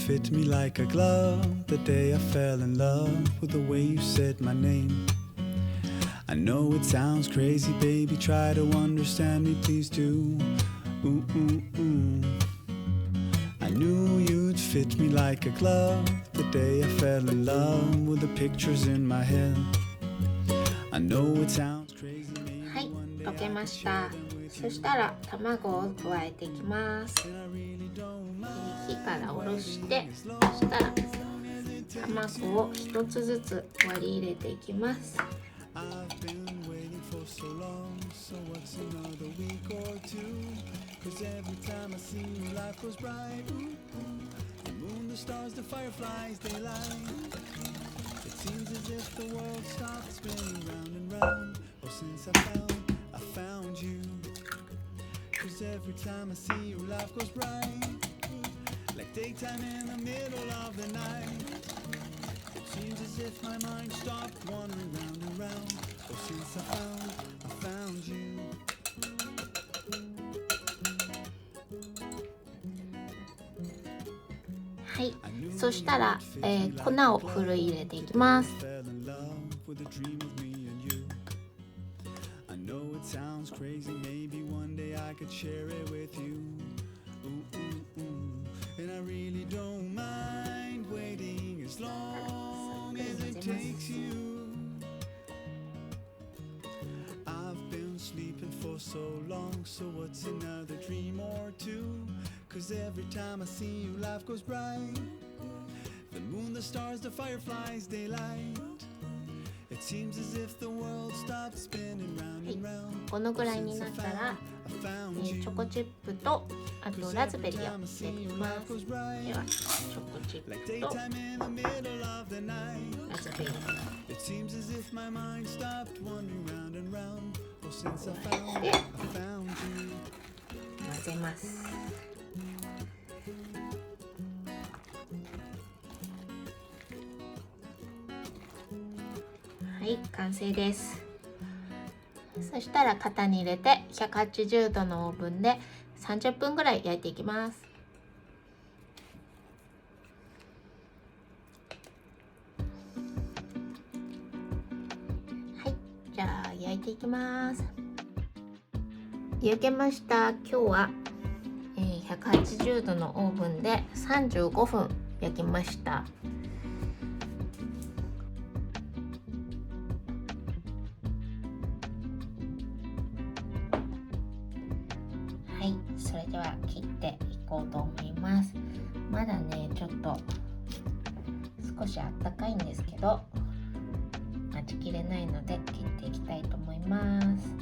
Fit me like a glove the day I fell in love with the way you said my name. I know it sounds crazy, baby, try to understand me, please do. Ooh, ooh, ooh. I knew you'd fit me like a glove the day I fell in love with the pictures in my head. I know it sounds crazy, maybe はい、溶けました。そしたら卵を加えていきます。火から下ろして、そしたら卵を一つずつ割り入れていきます。Every time I see you, life goes bright, like daytime in the middle of the night. It seems as if my mind stopped wandering round and round. Oh, since I found you. はい、そしたら、粉をふるい入れていきます。Sounds crazy, maybe one day I could share it with you. Ooh, ooh, ooh. And I really don't mind waiting as long as it takes you. I've been sleeping for so long, so what's another dream or two? 'Cause every time I see you, life goes bright. The moon, the stars, the fireflies, daylight.It seems as if the world stops spinning round and round. このぐらいになったら、チョコチップとあとラズベリーを入れていきます。では、チョコチップとラズベリー。で、混ぜます。はい、完成です。そしたら型に入れて180度のオーブンで30分ぐらい焼いていきます。はい、じゃあ焼いていきます。焼けました。今日は180度のオーブンで35分焼きました。はい、それでは切っていこうと思います。まだね、ちょっと少しあったかいんですけど、待ちきれないので切っていきたいと思います。